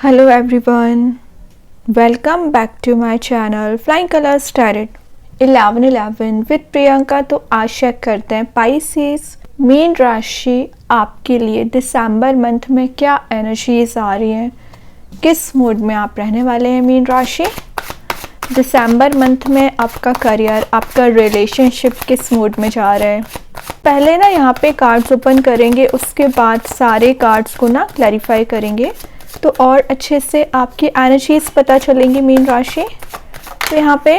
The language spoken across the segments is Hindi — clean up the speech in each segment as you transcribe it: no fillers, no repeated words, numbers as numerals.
Hello everyone, welcome back to my channel Flying Colors Tarot 1111 with Priyanka. तो आशा करते हैं पाइसेस मीन राशि आपके लिए दिसंबर मंथ में क्या एनर्जीज आ रही हैं, किस मूड में आप रहने वाले हैं। मीन राशि दिसंबर मंथ में आपका करियर, आपका रिलेशनशिप किस मूड में जा रहा है। पहले ना यहाँ पे कार्ड्स ओपन करेंगे, उसके बाद सारे कार्ड्स को ना क्लैरिफाई करेंगे तो और अच्छे से आपकी एनर्जीज पता चलेंगी। मीन राशि तो यहाँ पे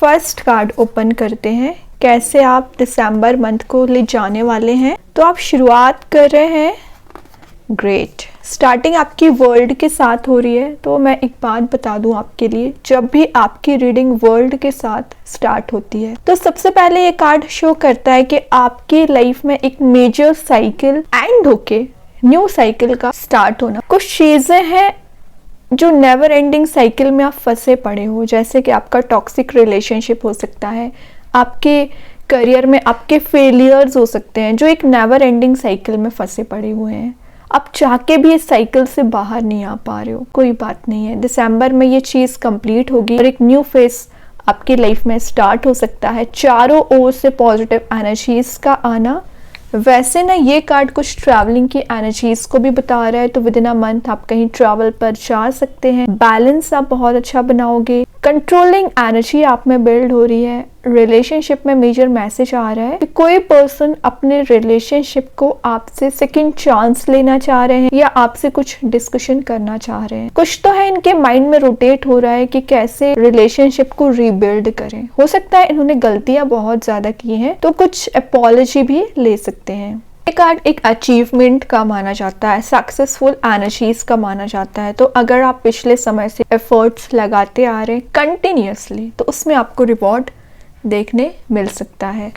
फर्स्ट कार्ड ओपन करते हैं, कैसे आप दिसंबर मंथ को ले जाने वाले हैं। तो आप शुरुआत कर रहे हैं, ग्रेट। स्टार्टिंग आपकी वर्ल्ड के साथ हो रही है। तो मैं एक बात बता दूं आपके लिए, जब भी आपकी रीडिंग वर्ल्ड के साथ स्टार्ट होती है तो सबसे पहले ये कार्ड शो करता है कि आपकी लाइफ में एक मेजर साइकिल एंड होके न्यू साइकिल का स्टार्ट होना। कुछ चीजें हैं जो नेवर एंडिंग साइकिल में आप फंसे पड़े हो, जैसे कि आपका टॉक्सिक रिलेशनशिप हो सकता है, आपके करियर में आपके फेलियर्स हो सकते हैं जो एक नेवर एंडिंग साइकिल में फंसे पड़े हुए हैं। आप चाह के भी इस साइकिल से बाहर नहीं आ पा रहे हो, कोई बात नहीं है, दिसंबर में ये चीज़ कंप्लीट होगी और एक न्यू फेस आपकी लाइफ में स्टार्ट हो सकता है। चारों ओर से पॉजिटिव एनर्जीज का आना। वैसे ना ये कार्ड कुछ ट्रैवलिंग की एनर्जीज को भी बता रहा है, तो विद इन अ मंथ आप कहीं ट्रैवल पर जा सकते हैं। बैलेंस आप बहुत अच्छा बनाओगे, कंट्रोलिंग एनर्जी आप में बिल्ड हो रही है। रिलेशनशिप में मेजर मैसेज आ रहा है कि कोई पर्सन अपने रिलेशनशिप को आपसे सेकंड चांस लेना चाह रहे हैं या आपसे कुछ डिस्कशन करना चाह रहे हैं। कुछ तो है इनके माइंड में रोटेट हो रहा है कि कैसे रिलेशनशिप को रीबिल्ड करें। हो सकता है इन्होंने गलतियां बहुत ज्यादा की हैं, तो कुछ अपॉलॉजी भी ले सकते हैं। ये कार्ड एक अचीवमेंट का माना जाता है, सक्सेसफुल एनर्जीज का माना जाता है। तो अगर आप पिछले समय से एफर्ट्स लगाते आ रहे हैं कंटिन्यूअसली, तो उसमें आपको रिवॉर्ड देखने मिल सकता है।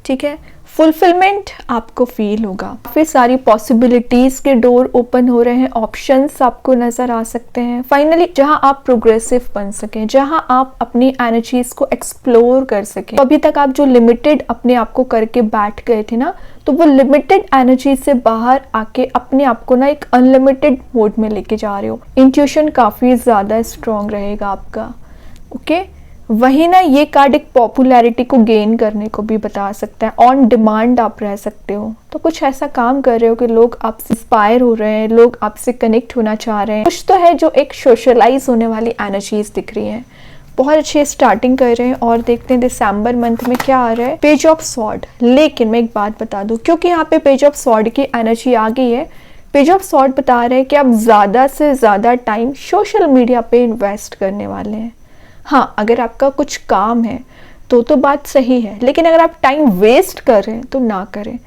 ठीक है, फुलफिलमेंट आपको फील होगा। फिर सारी पॉसिबिलिटीज के डोर ओपन हो रहे हैं, ऑप्शंस आपको नजर आ सकते हैं। फाइनली जहां आप प्रोग्रेसिव बन सकें, जहां आप अपनी एनर्जीज को एक्सप्लोर कर सकें। तो अभी तक आप जो लिमिटेड अपने आप को करके बैठ गए थे ना, तो वो लिमिटेड एनर्जी से बाहर आके अपने आप को ना एक अनलिमिटेड मोड में लेके जा रहे हो। इंट्यूशन काफी ज्यादा स्ट्रॉन्ग रहेगा आपका। ओके, वही ना ये कार्ड एक पॉपुलैरिटी को गेन करने को भी बता सकता है। ऑन डिमांड आप रह सकते हो, तो कुछ ऐसा काम कर रहे हो कि लोग आपसे इंस्पायर हो रहे हैं, लोग आपसे कनेक्ट होना चाह रहे हैं। कुछ तो है जो एक सोशलाइज होने वाली एनर्जीज दिख रही हैं। बहुत अच्छी स्टार्टिंग कर रहे हैं और देखते हैं दिसंबर मंथ में क्या आ रहा है। Page of sword. लेकिन मैं एक बात बता दूं, क्योंकि यहाँ पे पेज ऑफ सॉर्ड की एनर्जी आ गई है, पेज ऑफ सॉर्ड बता रहे हैं कि आप ज्यादा से ज्यादा टाइम सोशल मीडिया पे इन्वेस्ट करने वाले हैं। हाँ, अगर आपका कुछ काम है तो बात सही है, लेकिन अगर आप टाइम वेस्ट कर रहे हैं तो ना करें।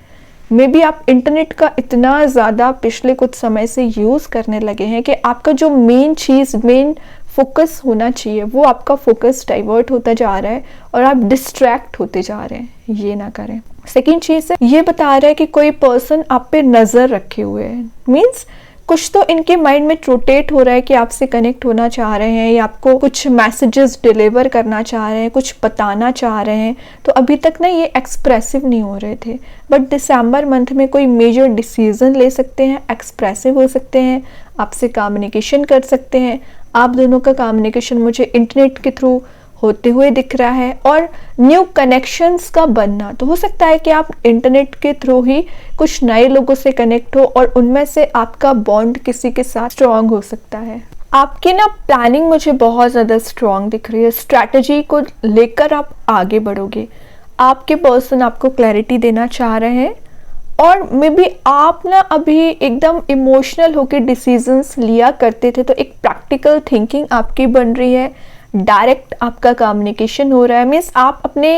मे बी आप इंटरनेट का इतना ज़्यादा पिछले कुछ समय से यूज़ करने लगे हैं कि आपका जो मेन चीज़, मेन फोकस होना चाहिए, वो आपका फोकस डाइवर्ट होता जा रहा है और आप डिस्ट्रैक्ट होते जा रहे हैं। ये ना करें। सेकेंड चीज़ है, ये बता रहा है कि कोई पर्सन आप पे नज़र रखे हुए है। मीन्स कुछ तो इनके माइंड में रोटेट हो रहा है कि आपसे कनेक्ट होना चाह रहे हैं या आपको कुछ मैसेजेस डिलीवर करना चाह रहे हैं, कुछ बताना चाह रहे हैं। तो अभी तक ना ये एक्सप्रेसिव नहीं हो रहे थे, बट दिसंबर मंथ में कोई मेजर डिसीजन ले सकते हैं, एक्सप्रेसिव हो सकते हैं, आपसे कम्युनिकेशन कर सकते हैं। आप दोनों का कम्युनिकेशन मुझे इंटरनेट के थ्रू होते हुए दिख रहा है और न्यू कनेक्शंस का बनना। तो हो सकता है कि आप इंटरनेट के थ्रू ही कुछ नए लोगों से कनेक्ट हो और उनमें से आपका बॉन्ड किसी के साथ स्ट्रॉन्ग हो सकता है। आपकी ना प्लानिंग मुझे बहुत ज़्यादा स्ट्रॉन्ग दिख रही है, स्ट्रैटेजी को लेकर आप आगे बढ़ोगे। आपके पर्सन आपको क्लैरिटी देना चाह रहे हैं और मे बी आप ना अभी एकदम इमोशनल होकर डिसीजंस लिया करते थे, तो एक प्रैक्टिकल थिंकिंग आपकी बन रही है। डायरेक्ट आपका कम्युनिकेशन हो रहा है। मीन्स आप अपने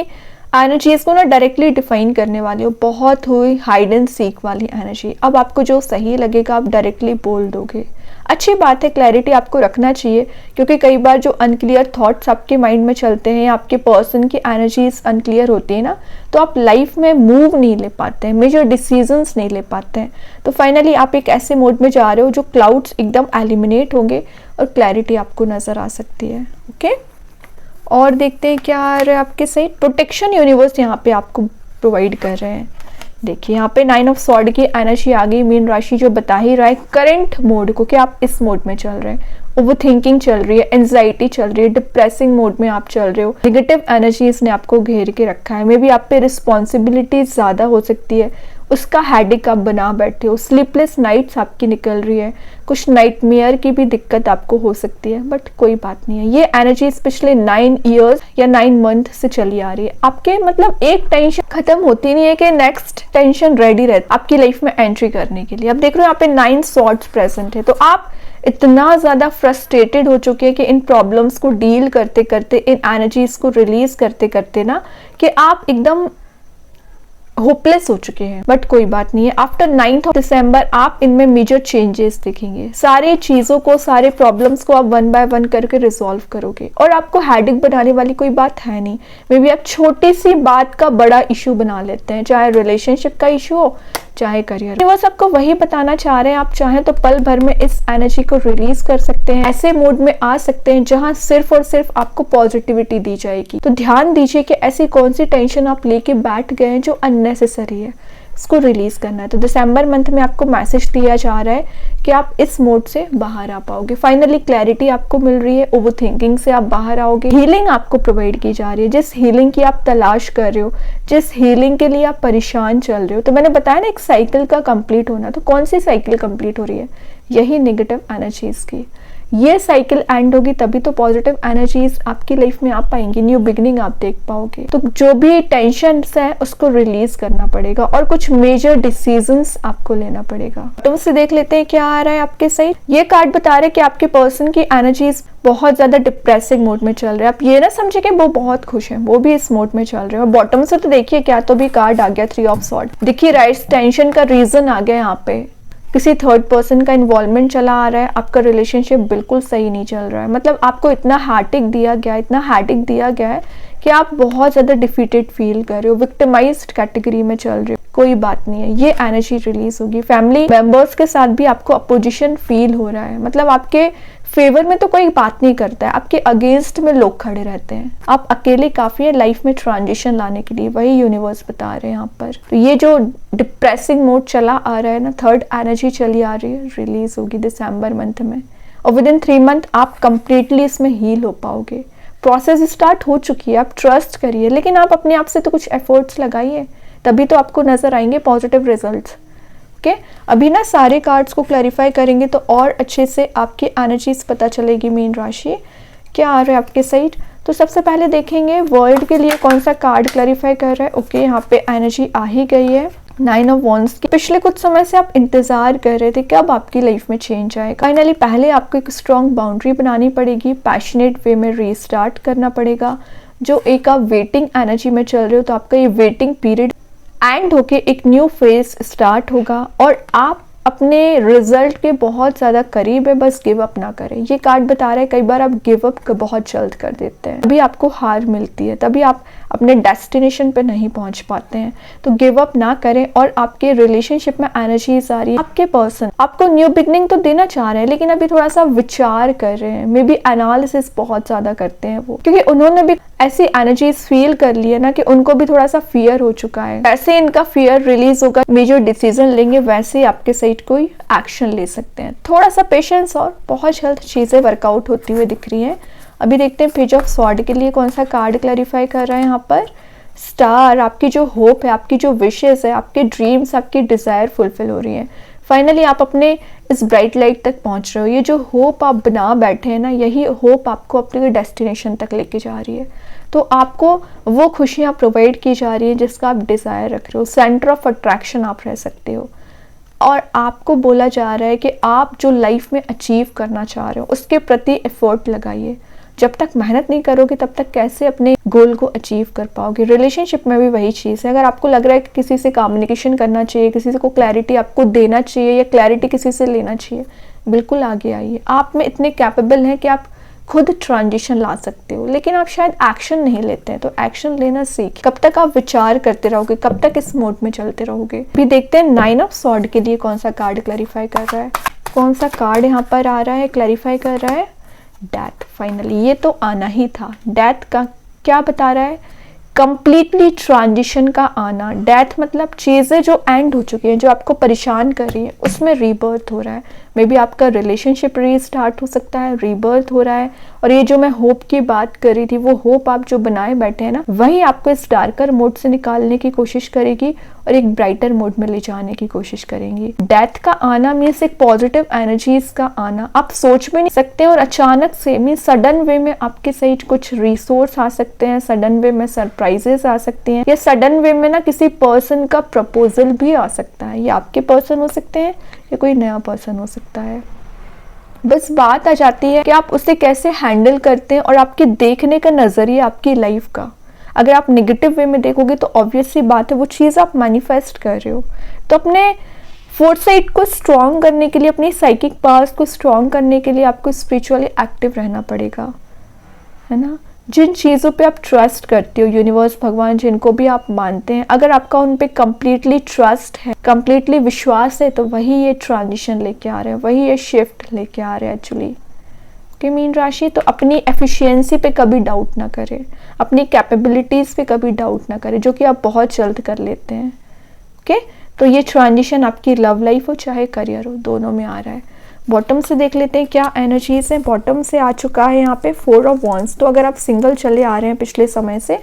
एनर्जीज को ना डायरेक्टली डिफाइन करने वाले हो। बहुत हुई हाइड एंड सीक वाली एनर्जी। अब आपको जो सही लगेगा आप डायरेक्टली बोल दोगे। अच्छी बात है, क्लैरिटी आपको रखना चाहिए, क्योंकि कई बार जो अनक्लियर थॉट्स आपके माइंड में चलते हैं, आपके पर्सन की एनर्जीज अनक्लियर होती है ना, तो आप लाइफ में मूव नहीं ले पाते हैं, मेजर डिसीजंस नहीं ले पाते हैं। तो फाइनली आप एक ऐसे मोड में जा रहे हो जो क्लाउड्स एकदम एलिमिनेट होंगे और क्लैरिटी आपको नजर आ सकती है। ओके, और देखते हैं क्या आ रहा है आपके सही। प्रोटेक्शन यूनिवर्स यहाँ पे आपको प्रोवाइड कर रहे हैं। देखिए यहाँ पे 9 ऑफ सॉर्ड की एनर्जी आ गई। मीन राशि जो बता ही रहा है करंट मोड को कि आप इस मोड में चल रहे हैं, ओवर थिंकिंग चल रही है, एंजाइटी चल रही है, डिप्रेसिंग मोड में आप चल रहे हो, नेगेटिव एनर्जी इसने आपको घेर के रखा है। मे बी आप पे रिस्पॉन्सिबिलिटी ज़्यादा हो सकती है, उसका हेडेक आप बना बैठे हो, स्लीपलेस नाइट्स आपकी निकल रही है, कुछ नाइटमेयर की भी दिक्कत आपको हो सकती है, बट कोई बात नहीं है। ये एनर्जी पिछले 9 ईयर्स या 9 मंथ से चली आ रही है आपके, मतलब एक टेंशन खत्म होती नहीं है कि नेक्स्ट टेंशन रेडी रहती आपकी लाइफ में एंट्री करने के लिए। अब देख रहे हो यहाँ पे 9 सॉर्ड्स प्रेजेंट है, तो आप इतना ज़्यादा फ्रस्ट्रेटेड हो चुके हैं कि इन प्रॉब्लम्स को डील करते करते, इन एनर्जीज को रिलीज करते करते ना, कि आप एकदम होपलेस हो चुके हैं। बट कोई बात नहीं है, आफ्टर 9th ऑफ दिसंबर आप इनमें मेजर चेंजेस दिखेंगे। सारे चीज़ों को, सारे प्रॉब्लम्स को आप 1 बाय 1 करके रिजॉल्व करोगे और आपको हेडेक बनाने वाली कोई बात है नहीं। मे बी आप छोटी सी बात का बड़ा इशू बना लेते हैं, चाहे रिलेशनशिप का इशू हो, चाहे करियर। वो सबको वही बताना चाह रहे हैं, आप चाहें तो पल भर में इस एनर्जी को रिलीज कर सकते हैं, ऐसे मोड में आ सकते हैं जहां सिर्फ और सिर्फ आपको पॉजिटिविटी दी जाएगी। तो ध्यान दीजिए कि ऐसी कौन सी टेंशन आप लेके बैठ गए हैं जो अननेसेसरी है, इसको रिलीज करना है। तो दिसंबर मंथ में आपको मैसेज दिया जा रहा है कि आप इस मोड से बाहर आ पाओगे। फाइनली क्लैरिटी आपको मिल रही है, ओवर थिंकिंग से आप बाहर आओगे। हीलिंग आपको प्रोवाइड की जा रही है, जिस हीलिंग की आप तलाश कर रहे हो, जिस हीलिंग के लिए आप परेशान चल रहे हो। तो मैंने बताया ना एक साइकिल का कंप्लीट होना, तो कौन सी साइकिल कंप्लीट हो रही है? यही नेगेटिव एनर्जीज की। ये साइकिल एंड होगी तभी तो पॉजिटिव एनर्जीज आपकी लाइफ में आ पाएंगी, न्यू बिगनिंग आप देख पाओगे। तो जो भी टेंशन है उसको रिलीज करना पड़ेगा और कुछ मेजर डिसीजंस आपको लेना पड़ेगा। तो से देख लेते हैं क्या आ रहा है आपके साइड। ये कार्ड बता रहे हैं कि आपके पर्सन की एनर्जीज बहुत ज्यादा डिप्रेसिंग मोड में चल रहे हैं। आप ये ना समझे कि वो बहुत खुश हैं, वो भी इस मोड में चल रहे हैं। बॉटम से तो देखिए क्या तो भी कार्ड आ गया 3 ऑफ सॉर्ड। देखिए राइट, टेंशन का रीजन आ गया यहाँ पे, किसी थर्ड पर्सन का इन्वॉल्वमेंट चला आ रहा है, आपका रिलेशनशिप बिल्कुल सही नहीं चल रहा है। मतलब आपको इतना हार्टिक दिया गया, इतना हैडिक दिया गया है कि आप बहुत ज़्यादा डिफीटेड फील कर रहे हो, विक्टिमाइज्ड कैटेगरी में चल रहे हो। कोई बात नहीं है, ये एनर्जी रिलीज होगी। फैमिली मेंबर्स के साथ भी आपको अपोजिशन फील हो रहा है, मतलब आपके फेवर में तो कोई बात नहीं करता है, आपके अगेंस्ट में लोग खड़े रहते हैं। आप अकेले काफ़ी है लाइफ में ट्रांजिशन लाने के लिए, वही यूनिवर्स बता रहे हैं यहाँ पर। तो ये जो डिप्रेसिंग मोड चला आ रहा है ना, थर्ड एनर्जी चली आ रही है, रिलीज होगी दिसंबर मंथ में और विद इन 3 मंथ आप कंप्लीटली इसमें हील हो पाओगे। प्रोसेस स्टार्ट हो चुकी है, आप ट्रस्ट करिए, लेकिन आप अपने आप से तो कुछ एफर्ट्स लगाइए, तभी तो आपको नजर आएंगे पॉजिटिव रिजल्ट्स। अभी ना सारे कार्ड्स को क्लैरिफाई करेंगे तो और अच्छे से आपकी एनर्जीज पता चलेगी। मीन राशि क्या आ रहा है आपके साइड। तो सबसे पहले देखेंगे वर्ल्ड के लिए कौन सा कार्ड क्लैरिफाई कर रहा है। ओके, यहाँ पे एनर्जी आ ही गई है 9 ऑफ वॉन्ड्स की। पिछले कुछ समय से आप इंतजार कर रहे थे कब आपकी लाइफ में चेंज आएगा। फाइनली पहले आपको एक स्ट्रॉन्ग बाउंड्री बनानी पड़ेगी, पैशनेट वे में रीस्टार्ट करना पड़ेगा। जो एक आप वेटिंग एनर्जी में चल रहे हो, तो आपका ये वेटिंग पीरियड एंड होके एक न्यू फेज स्टार्ट होगा और आप अपने रिजल्ट के बहुत ज़्यादा करीब है। बस गिव अप ना करें। ये कार्ड बता रहा है कई बार आप गिव अप बहुत जल्द कर देते हैं, तभी आपको हार मिलती है, तभी आप अपने डेस्टिनेशन पे नहीं पहुंच पाते हैं। तो गिव अप ना करें। और आपके रिलेशनशिप में एनर्जीज आ रही है, आपके पर्सन आपको न्यू बिगनिंग तो देना चाह रहे हैं, लेकिन अभी थोड़ा सा विचार कर रहे हैं, मे बी एनालिसिस बहुत ज़्यादा करते हैं वो, क्योंकि उन्होंने भी ऐसी एनर्जीज फील कर ली है ना कि उनको भी थोड़ा सा फियर हो चुका है। वैसे इनका फियर रिलीज होगा, मेजर डिसीजन लेंगे, वैसे ही आपके साइड कोई एक्शन ले सकते हैं। थोड़ा सा पेशेंस और बहुत जल्द चीजें वर्कआउट होती हुई दिख रही हैं। अभी देखते हैं पेज ऑफ स्वॉर्ड के लिए कौन सा कार्ड क्लैरिफाई कर रहा है यहाँ पर। स्टार, आपकी जो होप है, आपकी जो विशेस है, आपके ड्रीम्स, आपकी डिजायर फुलफिल हो रही है। फाइनली आप अपने इस ब्राइट लाइट तक पहुंच रहे हो। ये जो होप आप बना बैठे हैं ना, यही होप आपको अपने डेस्टिनेशन तक लेके जा रही है। तो आपको वो खुशियाँ प्रोवाइड की जा रही है जिसका आप डिज़ायर रख रहे हो। सेंटर ऑफ अट्रैक्शन आप रह सकते हो और आपको बोला जा रहा है कि आप जो लाइफ में अचीव करना चाह रहे हो उसके प्रति एफर्ट लगाइए। जब तक मेहनत नहीं करोगे तब तक कैसे अपने गोल को अचीव कर पाओगे। रिलेशनशिप में भी वही चीज़ है। अगर आपको लग रहा है कि किसी से कम्युनिकेशन करना चाहिए, किसी को क्लैरिटी आपको देना चाहिए या क्लैरिटी किसी से लेना चाहिए, बिल्कुल आगे आइए। आप में इतने कैपेबल हैं कि आप खुद ट्रांजिशन ला सकते हो, लेकिन आप शायद एक्शन नहीं लेते हैं। तो एक्शन लेना सीख। कब तक आप विचार करते रहोगे, कब तक इस मोड में चलते रहोगे। अभी देखते हैं 9 ऑफ सॉर्ड के लिए कौन सा कार्ड क्लैरिफाई कर रहा है। कौन सा कार्ड यहाँ पर आ रहा है, क्लैरिफाई कर रहा है डेथ। फाइनली ये तो आना ही था। डेथ का क्या बता रहा है कंप्लीटली ट्रांजिशन का आना। डेथ मतलब चीज़ें जो एंड हो चुकी हैं, जो आपको परेशान कर रही है, उसमें रीबर्थ हो रहा है। मे बी आपका रिलेशनशिप रीस्टार्ट हो सकता है, रीबर्थ हो रहा है। और ये जो मैं होप की बात कर रही थी, वो होप आप जो बनाए बैठे हैं ना, वही आपको इस डार्कर मोड से निकालने की कोशिश करेगी और एक ब्राइटर मोड में ले जाने की कोशिश करेंगी। डेथ का आना मीन्स एक पॉजिटिव एनर्जीज का आना, आप सोच भी नहीं सकते और अचानक से मीन्स सडन वे में आपके साइड कुछ रिसोर्स आ सकते हैं, सडन वे में सरप्राइजेस आ सकती हैं, या सडन वे में ना किसी पर्सन का प्रपोजल भी आ सकता है। ये आपके पर्सन हो सकते हैं या कोई नया पर्सन हो सकता है। बस बात आ जाती है कि आप उसे कैसे हैंडल करते हैं और आपके देखने का नजरिया आपकी लाइफ का। अगर आप नेगेटिव वे में देखोगे तो ऑब्वियस सी बात है वो चीज़ आप मैनिफेस्ट कर रहे हो। तो अपने फोरसाइट को स्ट्रॉन्ग करने के लिए, अपनी साइकिक पावर्स को स्ट्रॉन्ग करने के लिए आपको स्पिरिचुअली एक्टिव रहना पड़ेगा, है ना। जिन चीज़ों पे आप ट्रस्ट करते हो, यूनिवर्स, भगवान, जिनको भी आप मानते हैं, अगर आपका उन पे कंप्लीटली ट्रस्ट है, कंप्लीटली विश्वास है, तो वही ये ट्रांजिशन लेके आ रहे हैं, वही ये शिफ्ट लेके आ रहे हैं एक्चुअली। कि मीन राशि तो अपनी एफिशिएंसी पे कभी डाउट ना करें, अपनी कैपेबिलिटीज़ पे कभी डाउट ना करें, जो कि आप बहुत जल्द कर लेते हैं। ओके, तो ये ट्रांजिशन आपकी लव लाइफ हो चाहे करियर हो, दोनों में आ रहा है। बॉटम से देख लेते हैं क्या एनर्जीज हैं। बॉटम से आ चुका है यहाँ पे 4 ऑफ वॉन्ड्स। तो अगर आप सिंगल चले आ रहे हैं पिछले समय से,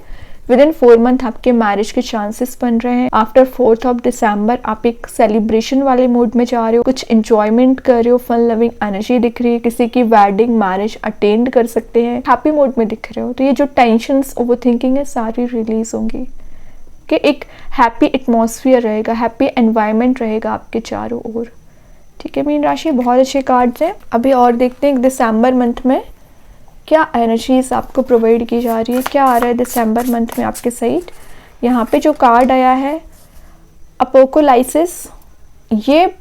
विद इन 4 मंथ आपके मैरिज के चांसेस बन रहे हैं। आफ्टर 4th ऑफ दिसंबर आप एक सेलिब्रेशन वाले मूड में जा रहे हो, कुछ इंजॉयमेंट कर रहे हो, फन लविंग एनर्जी दिख रही है, किसी की वेडिंग, मैरिज अटेंड कर सकते हैं, हैप्पी मूड में दिख रहे हो। तो ये जो टेंशंस, ओवरथिंकिंग है, सारी रिलीज होंगी कि एक हैप्पी एटमॉस्फेयर रहेगा, हैप्पी एनवायरनमेंट रहेगा आपके चारों ओर। ठीक है मीन राशि, बहुत अच्छे कार्ड्स हैं। अभी और देखते हैं दिसंबर मंथ में क्या एनर्जीज आपको प्रोवाइड की जा रही है, क्या आ रहा है दिसंबर मंथ में आपके साइड। यहाँ पे जो कार्ड आया है अपोकोलाइसिस, ये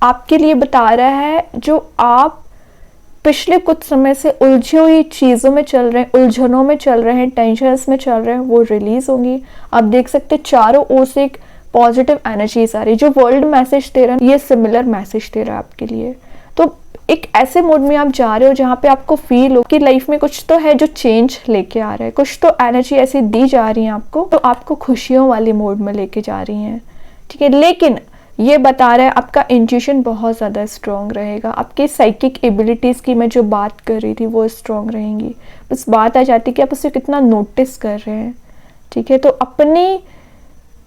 आपके लिए बता रहा है जो आप पिछले कुछ समय से उलझी हुई चीज़ों में चल रहे हैं, उलझनों में चल रहे हैं, टेंशन्स में चल रहे हैं, वो रिलीज होंगी। आप देख सकते हैं चारों ओर से एक पॉजिटिव एनर्जीज आ रही है। जो वर्ल्ड मैसेज दे रहा है ये सिमिलर मैसेज दे रहा है आपके लिए। तो एक ऐसे मोड में आप जा रहे हो जहाँ पे आपको फील हो कि लाइफ में कुछ तो है जो चेंज लेके आ रहा है, कुछ तो एनर्जी ऐसी दी जा रही है आपको, तो आपको खुशियों वाले मोड में लेके जा रही हैं। ठीक है, लेकिन ये बता रहा है आपका इंट्यूशन बहुत ज़्यादा स्ट्रॉन्ग रहेगा, आपकी साइकिक एबिलिटीज़ की मैं जो बात कर रही थी वो स्ट्रॉन्ग रहेंगी। बस बात आ जाती है कि आप उसे कितना नोटिस कर रहे हैं। ठीक है, तो अपनी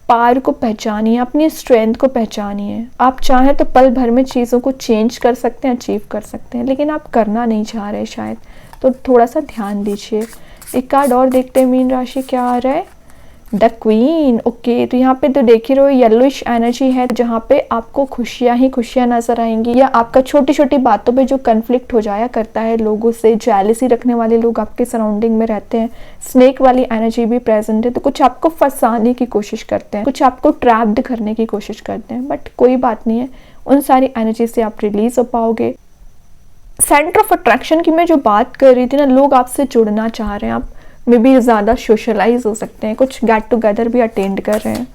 पावर को पहचानिए, अपनी स्ट्रेंथ को पहचानिए। आप चाहें तो पल भर में चीज़ों को चेंज कर सकते हैं, अचीव कर सकते हैं, लेकिन आप करना नहीं चाह रहे शायद, तो थोड़ा सा ध्यान दीजिए। एक कार्ड और देखते हैं मीन राशि क्या आ रहा है, द क्वीन। ओके, तो यहाँ पे तो देख ही रहे हो येलोइश एनर्जी है, जहाँ पे आपको खुशियाँ ही खुशियाँ नजर आएंगी, या आपका छोटी छोटी बातों पे जो कन्फ्लिक्ट हो जाया करता है लोगों से, जेलसी रखने वाले लोग आपके सराउंडिंग में रहते हैं, स्नेक वाली एनर्जी भी प्रेजेंट है। तो कुछ आपको फंसाने की कोशिश करते हैं, कुछ आपको ट्रैप्ड करने की कोशिश करते हैं, बट कोई बात नहीं है, उन सारी एनर्जी से आप रिलीज हो पाओगे। सेंटर ऑफ अट्रैक्शन की मैं जो बात कर रही थी ना, लोग आपसे जुड़ना चाह रहे हैं, आप में भी ज़्यादा सोशलाइज हो सकते हैं, कुछ गेट टुगेदर भी अटेंड कर रहे हैं।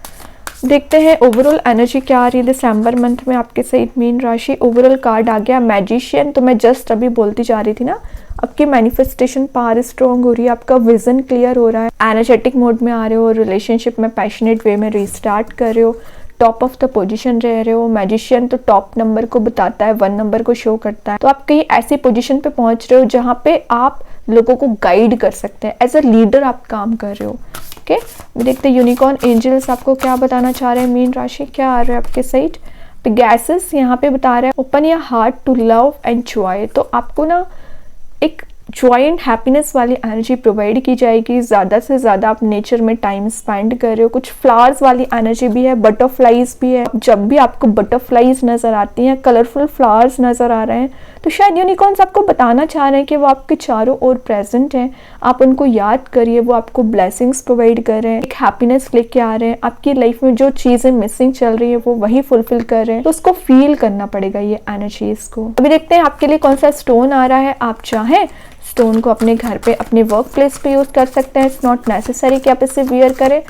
देखते हैं ओवरऑल एनर्जी क्या आ रही है दिसंबर मंथ में आपके साइड मीन राशि। ओवरऑल कार्ड आ गया मैजिशियन। तो मैं जस्ट अभी बोलती जा रही थी ना, आपकी मैनिफेस्टेशन पावर स्ट्रॉन्ग हो रही है, आपका विजन क्लियर हो रहा है, एनर्जेटिक मोड में आ रहे हो, रिलेशनशिप में पैशनेट वे में रिस्टार्ट कर रहे हो, टॉप ऑफ द पोजीशन रह रहे हो। मैजिशियन तो टॉप नंबर को बताता है, 1 नंबर को शो करता है। तो आप कहीं ऐसी पोजीशन पे पहुंच रहे हो जहाँ पे आप लोगों को गाइड कर सकते हैं, एज अ लीडर आप काम कर रहे हो। ओके, देखते हैं यूनिकॉर्न एंजल्स आपको क्या बताना चाह रहे हैं मीन राशि, क्या आ रहा है आपके साइड। गैसेस यहाँ पे बता रहा है open your heart to love and joy. तो आपको ना एक जॉय एंड हैप्पीनेस वाली एनर्जी प्रोवाइड की जाएगी। ज़्यादा से ज़्यादा आप नेचर में टाइम स्पेंड कर रहे हो, कुछ फ्लावर्स वाली एनर्जी भी है, बटरफ्लाइज भी है। जब भी आपको बटरफ्लाइज नज़र आती हैं, कलरफुल फ्लावर्स नज़र आ रहे हैं, तो शायद यूनिकॉर्न्स आपको बताना चाह रहे हैं कि वो आपके चारों ओर प्रेजेंट हैं, आप उनको याद करिए, वो आपको ब्लेसिंग्स प्रोवाइड कर रहे हैं, एक हैप्पीनेस लेके आ रहे हैं। आपकी लाइफ में जो चीज़ें मिसिंग चल रही है वो वही फुलफिल कर रहे हैं, तो उसको फील करना पड़ेगा ये एनर्जीज को। अभी देखते हैं आपके लिए कौन सा स्टोन आ रहा है। आप चाहें स्टोन को अपने घर पे, अपने वर्क प्लेस पे यूज़ कर सकते हैं, इट्स नॉट नेसेसरी कि आप इसे वियर करें।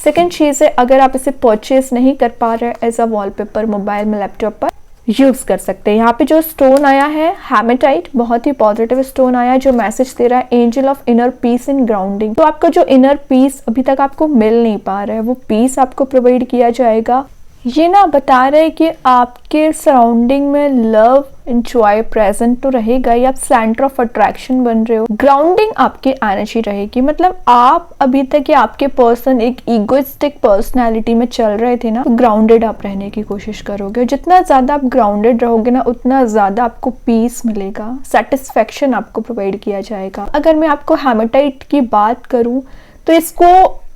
सेकेंड चीज़ है, अगर आप इसे परचेज नहीं कर पा रहे एज अ वॉलपेपर मोबाइल में, लैपटॉप पर, यूज कर सकते हैं। यहाँ पे जो स्टोन आया है हेमेटाइट, बहुत ही पॉजिटिव स्टोन आया है जो मैसेज दे रहा है angel of inner peace and grounding. तो आपका जो इनर पीस अभी तक आपको मिल नहीं पा रहा है, वो पीस आपको प्रोवाइड किया जाएगा। ये ना बता रहे हैं कि आपके सराउंडिंग में लव एंजॉय प्रेजेंट तो रहेगा ही, आप सेंटर ऑफ अट्रैक्शन बन रहे हो। ग्राउंडिंग आपकी एनर्जी रहेगी, मतलब आप अभी तक या आपके पर्सन एक ईगोइस्टिक पर्सनालिटी में चल रहे थे ना, तो ग्राउंडेड आप रहने की कोशिश करोगे। जितना ज्यादा आप ग्राउंडेड रहोगे ना, उतना ज्यादा आपको पीस मिलेगा, सेटिस्फेक्शन आपको प्रोवाइड किया जाएगा। अगर मैं आपको हेमेटाइट की बात करूं तो इसको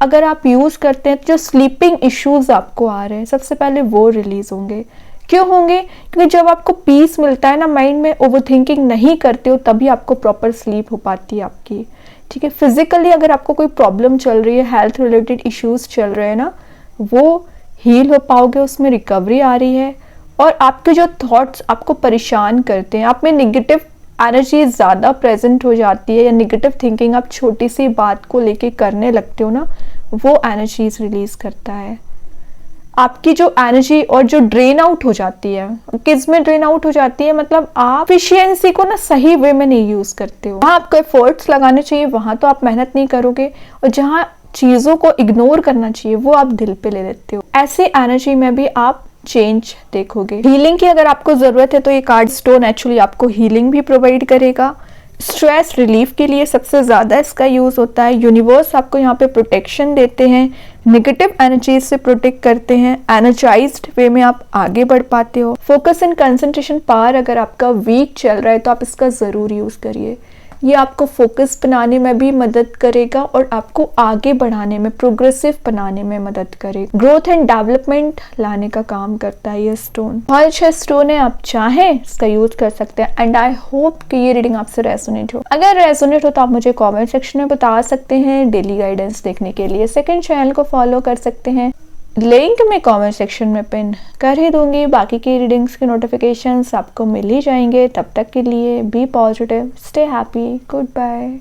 अगर आप यूज करते हैं तो जो स्लीपिंग इश्यूज आपको आ रहे हैं सबसे पहले वो रिलीज होंगे। क्यों होंगे? क्योंकि जब आपको पीस मिलता है ना, माइंड में ओवर थिंकिंग नहीं करते हो, तभी आपको प्रॉपर स्लीप हो पाती है आपकी। ठीक है, फिजिकली अगर आपको कोई प्रॉब्लम चल रही है, हेल्थ रिलेटेड इश्यूज चल रहे हैं ना, वो हील हो पाओगे, उसमें रिकवरी आ रही है। और आपके जो थॉट्स आपको परेशान करते हैं, आप में निगेटिव एनर्जी ज़्यादा प्रेजेंट हो जाती है या निगेटिव थिंकिंग आप छोटी सी बात को लेके करने लगते हो ना, वो एनर्जीज रिलीज करता है। आपकी जो एनर्जी और जो ड्रेन आउट हो जाती है, किस में ड्रेन आउट हो जाती है, मतलब आप एफिशिएंसी को ना सही वे में नहीं यूज करते हो। वहाँ आपको एफर्ट्स लगाने चाहिए, वहाँ तो आप मेहनत नहीं करोगे, और जहाँ चीज़ों को इग्नोर करना चाहिए वो आप दिल पे ले लेते हो। ऐसी एनर्जी में भी आप चेंज देखोगे। हीलिंग की अगर आपको जरूरत है तो ये कार्ड स्टोन एक्चुअली आपको हीलिंग भी प्रोवाइड करेगा। स्ट्रेस रिलीफ के लिए सबसे ज़्यादा इसका यूज़ होता है। यूनिवर्स आपको यहाँ पे प्रोटेक्शन देते हैं, नेगेटिव एनर्जीज से प्रोटेक्ट करते हैं, एनर्जाइज्ड वे में आप आगे बढ़ पाते हो। फोकस एंड कंसंट्रेशन पावर अगर आपका वीक चल रहा है तो आप इसका ज़रूर यूज़ करिए। ये आपको फोकस बनाने में भी मदद करेगा और आपको आगे बढ़ाने में, प्रोग्रेसिव बनाने में मदद करेगा। ग्रोथ एंड डेवलपमेंट लाने का काम करता है ये स्टोन। बहुत अच्छा स्टोन है, आप चाहें इसका यूज कर सकते हैं। एंड आई होप कि ये रीडिंग आपसे रेजोनेट हो। अगर रेजोनेट हो तो आप मुझे कमेंट सेक्शन में बता सकते हैं। डेली गाइडेंस देखने के लिए सेकंड चैनल को फॉलो कर सकते हैं, लिंक मैं कमेंट सेक्शन में पिन कर ही दूंगी। बाकी की रीडिंग्स के नोटिफिकेशंस आपको मिल ही जाएंगे। तब तक के लिए be positive, stay happy, good bye.